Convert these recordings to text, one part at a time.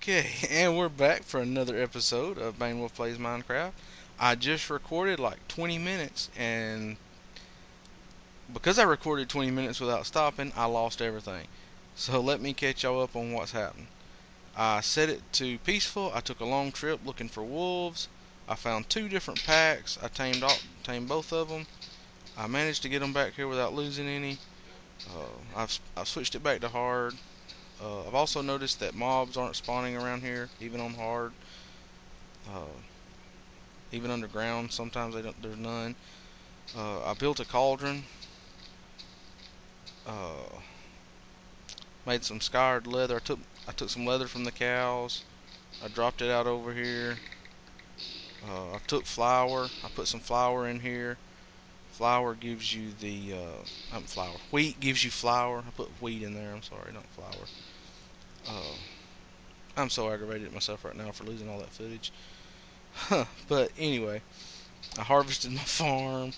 Okay, and we're back for another episode of BaineWolf Plays MineCraft. I just recorded like 20 minutes, and because I recorded 20 minutes without stopping, I lost everything. So let me catch y'all up on what's happened. I set it to peaceful. I took a long trip looking for wolves. I found two different packs. I tamed both of them. I managed to get them back here without losing any. I've switched it back to hard. I've also noticed that mobs aren't spawning around here, even on hard. Uh, Even underground, sometimes there's none. I built a cauldron. Uh, Made some scoured leather. I took some leather from the cows. I dropped it out over here. I took flour. I put some flour in here. Flour gives you the flour. Wheat gives you flour. I put wheat in there. I'm sorry, not flour. I'm so aggravated at myself right now for losing all that footage. But anyway, I harvested my farm.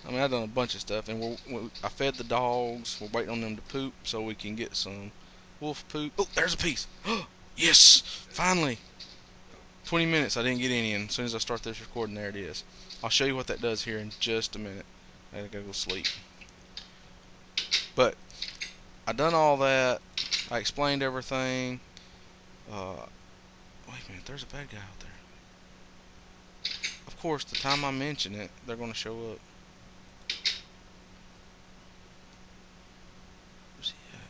I mean, I've done a bunch of stuff, and I fed the dogs. We're waiting on them to poop so we can get some wolf poop. Oh, there's a piece. Yes, finally. 20 minutes, I didn't get any, and as soon as I start this recording, there it is. I'll show you what that does here in just a minute. I gotta go sleep. But I done all that. I explained everything. Wait a minute, there's a bad guy out there. Of course, the time I mention it, they're gonna show up. Where's he at?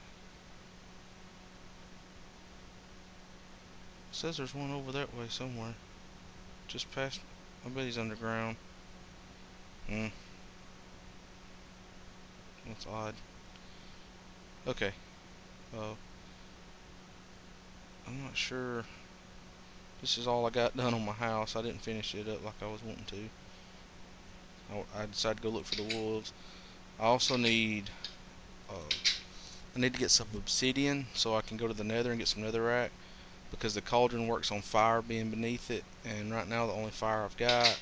It says there's one over that way somewhere. Just past. I bet he's underground. That's odd. Okay. I'm not sure. This is all I got done on my house. I didn't finish it up like I was wanting to. I decided to go look for the wolves. I also need I need to get some obsidian so I can go to the nether and get some netherrack, because the cauldron works on fire being beneath it, and right now the only fire I've got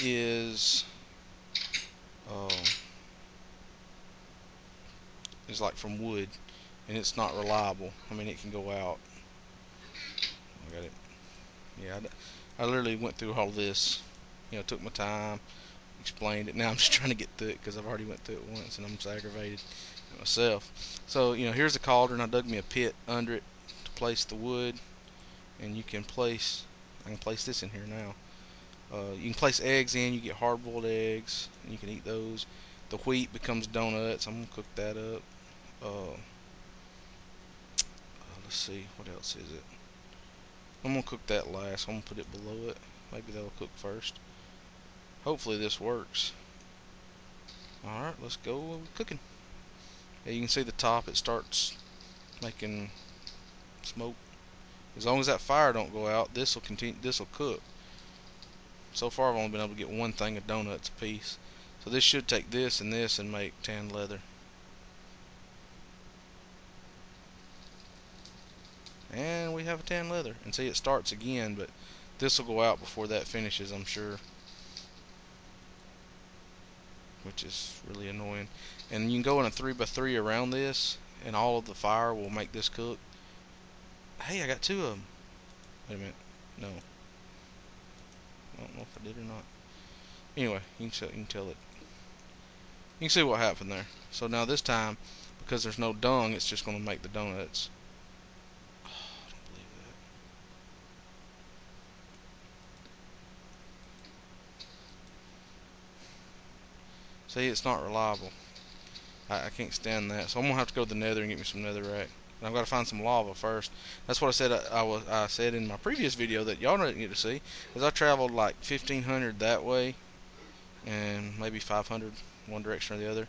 is like from wood, and it's not reliable. I mean, it can go out. I got it. Yeah, I literally went through all this. Took my time, explained it. Now I'm just trying to get through it because I've already went through it once, and I'm just aggravated at myself. So here's the cauldron. I dug me a pit under it to place the wood, and I can place this in here now. You can place eggs in. You get hard-boiled eggs, and you can eat those. The wheat becomes donuts. I'm gonna cook that up. Let's see, what else is it? I'm gonna cook that last. I'm gonna put it below it. Maybe that'll cook first. Hopefully this works. Alright, let's go cooking. Yeah, you can see the top, it starts making smoke. As long as that fire don't go out, this will cook. So far I've only been able to get one thing of donuts a piece. So this should take this and make tan leather. And we have a tan leather. And see, it starts again, but this will go out before that finishes, I'm sure. Which is really annoying. And you can go in a 3x3 around this, and all of the fire will make this cook. Hey, I got two of them. Wait a minute. No. I don't know if I did or not. Anyway, you can tell it. You can see what happened there. So now this time, because there's no dung, it's just going to make the donuts. Oh, I don't believe that. See, it's not reliable. I can't stand that. So I'm going to have to go to the nether and get me some netherrack. And I've got to find some lava first. That's what I said. I said in my previous video that y'all didn't get to see, because I traveled like 1,500 that way, and maybe 500 one direction or the other,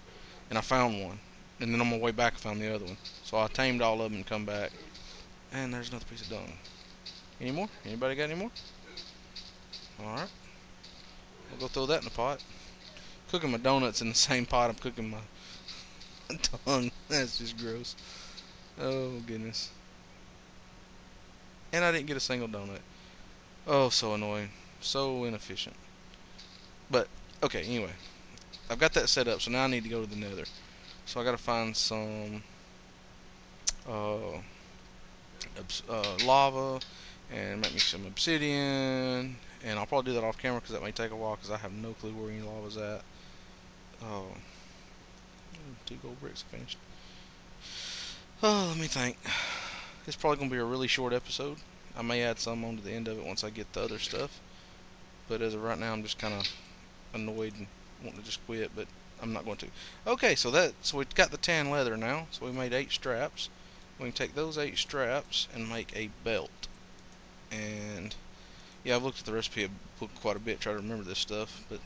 and I found one. And then on my way back I found the other one. So I tamed all of them and come back. And there's another piece of dung. Any more? Anybody got any more? Alright. I'll go throw that in the pot. Cooking my donuts in the same pot I'm cooking my dung. That's just gross. Oh goodness. And I didn't get a single donut. Oh, so annoying. So inefficient. But, okay, anyway. I've got that set up, so now I need to go to the nether. So I gotta find some lava and make me some obsidian. And I'll probably do that off camera because that may take a while because I have no clue where any lava's at. Oh, 2 gold bricks finished. Oh, let me think. It's probably going to be a really short episode. I may add some on to the end of it once I get the other stuff. But as of right now, I'm just kind of annoyed and wanting to just quit, but I'm not going to. Okay, so we've got the tan leather now. So we made 8 straps. We can take those 8 straps and make a belt. And yeah, I've looked at the recipe book quite a bit, try to remember this stuff, but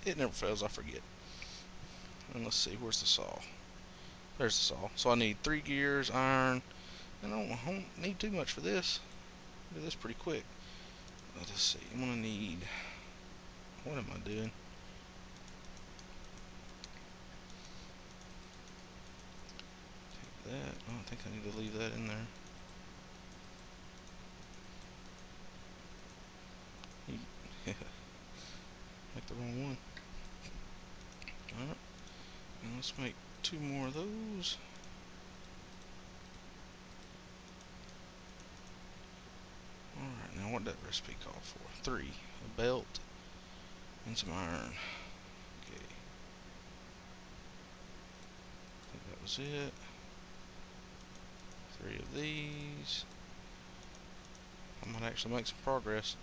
it never fails, I forget. And let's see, where's the saw? There's the saw. So I need 3 gears, iron, and I don't need too much for this. Do this pretty quick. Let's see, I'm gonna need, what am I doing? Take that. Oh, I think I need to leave that in there. Make the wrong one. Alright, and let's make 2 more of those. Alright, now what did that recipe call for? 3. A belt and some iron. Okay. I think that was it. 3 of these. I might actually make some progress.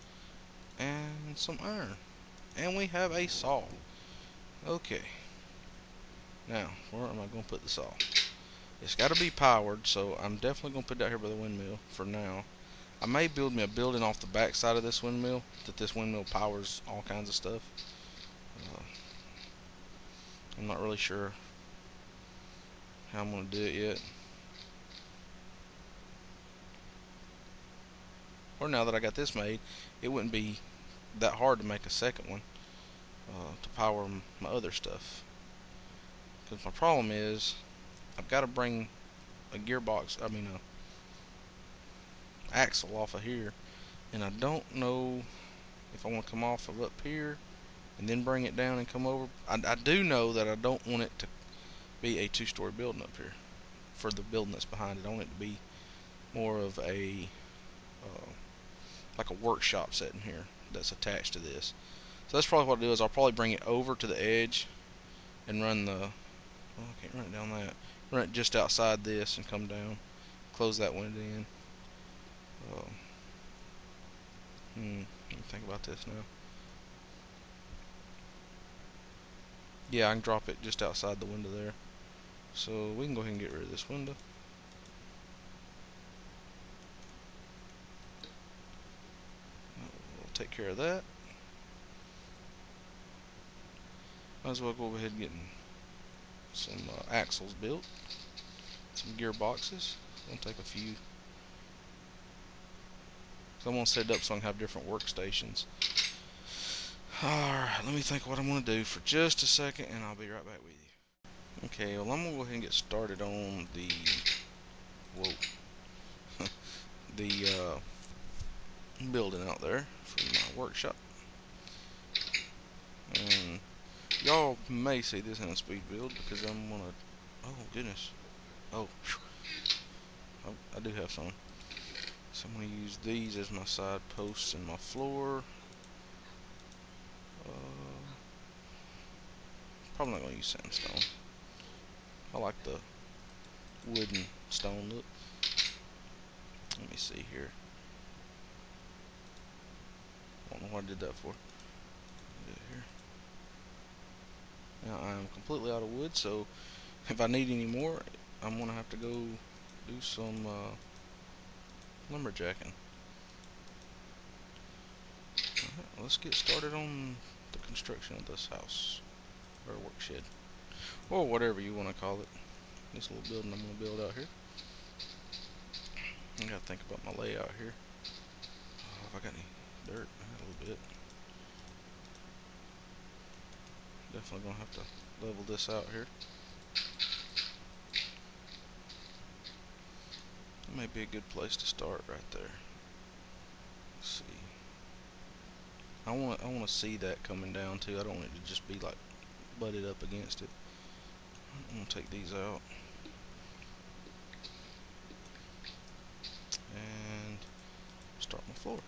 And some iron. And we have a saw. Okay. Now, where am I going to put the saw? It's got to be powered, so I'm definitely going to put it out here by the windmill for now. I may build me a building off the back side of this windmill, that this windmill powers all kinds of stuff. I'm not really sure how I'm going to do it yet. Or now that I got this made, it wouldn't be that hard to make a second one to power my other stuff. Because my problem is, I've got to bring a gearbox, a axle off of here, and I don't know if I want to come off of up here and then bring it down and come over. I do know that I don't want it to be a 2-story building up here for the building that's behind it. I want it to be more of a like a workshop setting here that's attached to this. So that's probably what I'll do, is I'll probably bring it over to the edge and run the, well, I can't run it down that, run it just outside this and come down, close that window in. Let me think about this now. Yeah, I can drop it just outside the window there. So we can go ahead and get rid of this window. We'll take care of that. Might as well go ahead and get some axles built, some gearboxes. I'll take a few. So I'm going to set it up so I can have different workstations. Alright, let me think what I'm going to do for just a second, and I'll be right back with you. Okay, well, I'm going to go ahead and get started on the, the building out there for my workshop. And y'all may see this in a speed build because I'm going to, oh goodness, oh, I do have some. So I'm going to use these as my side posts and my floor. Probably not going to use sandstone. I like the wooden stone look. Let me see here. I don't know what I did that for. Do it here. Now I am completely out of wood, so if I need any more, I'm going to have to go do some lumberjacking. Alright, let's get started on the construction of this house, or work shed, or whatever you want to call it. This little building I'm going to build out here. I got to think about my layout here. Oh, if I got any dirt, a little bit. Definitely going to have to level this out here. That may be a good place to start right there. Let's see. I want to see that coming down too. I don't want it to just be like butted up against it. I'm going to take these out. start my floor.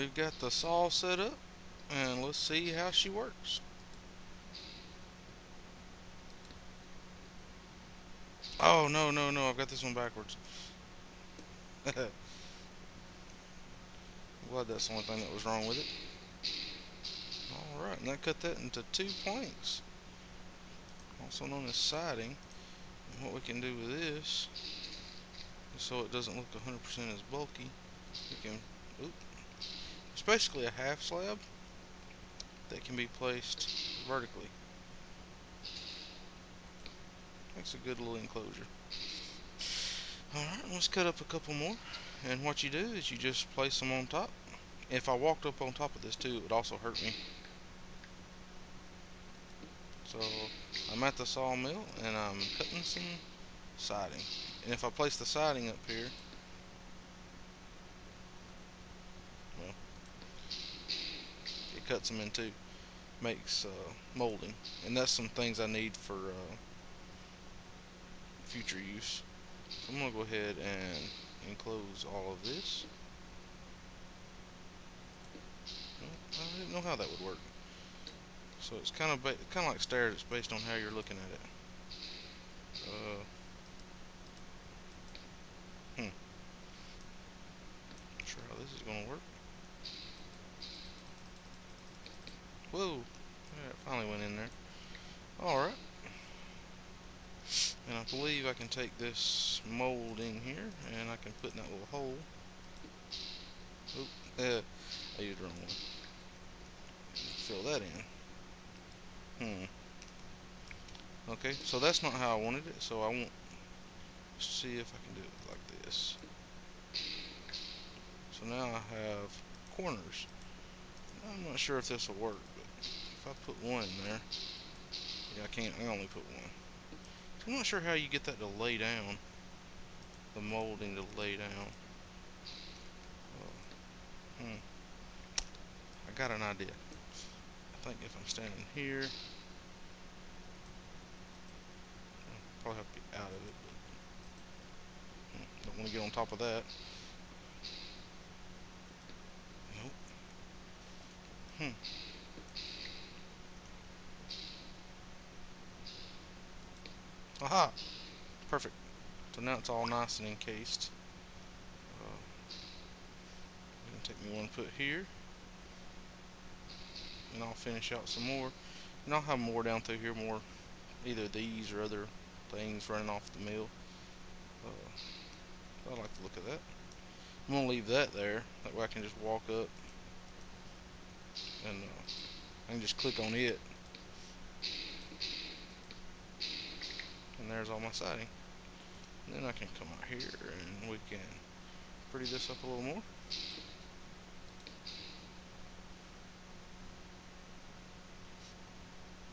we've got the saw set up, and let's see how she works. Oh, no, no, no, I've got this one backwards. Glad that's the only thing that was wrong with it. Alright, now cut that into 2 planks, also known as siding. And what we can do with this, so it doesn't look 100% as bulky, we can, it's basically a half slab that can be placed vertically. Makes a good little enclosure. Alright, let's cut up a couple more. And what you do is you just place them on top. If I walked up on top of this too, it would also hurt me. So I'm at the sawmill and I'm cutting some siding. And if I place the siding up here, well, it cuts them in two. Makes molding. And that's some things I need for future use. So I'm going to go ahead and enclose all of this. Well, I didn't know how that would work. So it's kind of like stairs. It's based on how you're looking at it. Not sure how this is going to work. Whoa! Yeah, it finally went in there. Alright. And I believe I can take this mold in here and I can put in that little hole. Oop, I used the wrong one. Fill that in. Okay, so that's not how I wanted it, so I won't see if I can do it like this. So now I have corners. I'm not sure if this will work, but if I put one in there, yeah, I can only put one. So I'm not sure how you get that to lay down, the molding to lay down. I got an idea. I think if I'm standing here, I'll probably have to be out of it, but don't want to get on top of that. Nope. Aha! Perfect. So now it's all nice and encased. It'll take me 1 foot here, and I'll finish out some more. And I'll have more down through here, more either these or other things running off the mill. I like the look of that. I'm gonna leave that there. That way I can just walk up and I can just click on it, and there's all my siding. And then I can come out here and we can pretty this up a little more.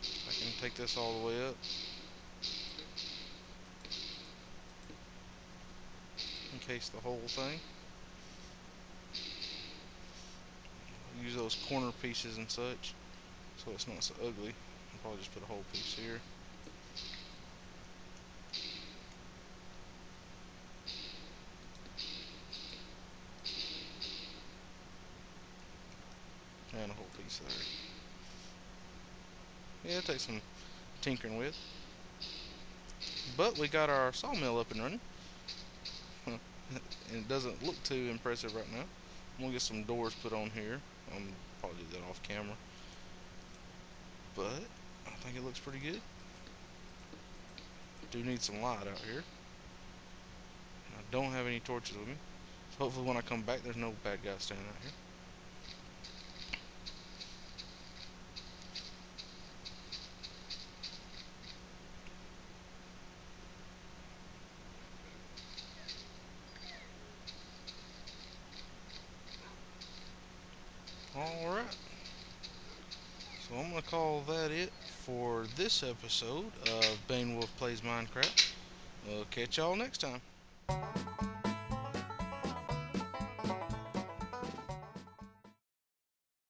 I can take this all the way up. Encase the whole thing. Use those corner pieces and such so it's not so ugly. I'll probably just put a whole piece here. And a whole piece there. Yeah, it takes some tinkering with. But we got our sawmill up and running. And it doesn't look too impressive right now. I'm gonna get some doors put on here. I'll probably do that off camera. But I think it looks pretty good. Do need some light out here. I don't have any torches with me. So hopefully when I come back there's no bad guys standing out here. Alright. So I'm going to call that it for this episode of BaineWolf Plays Minecraft. We'll catch y'all next time.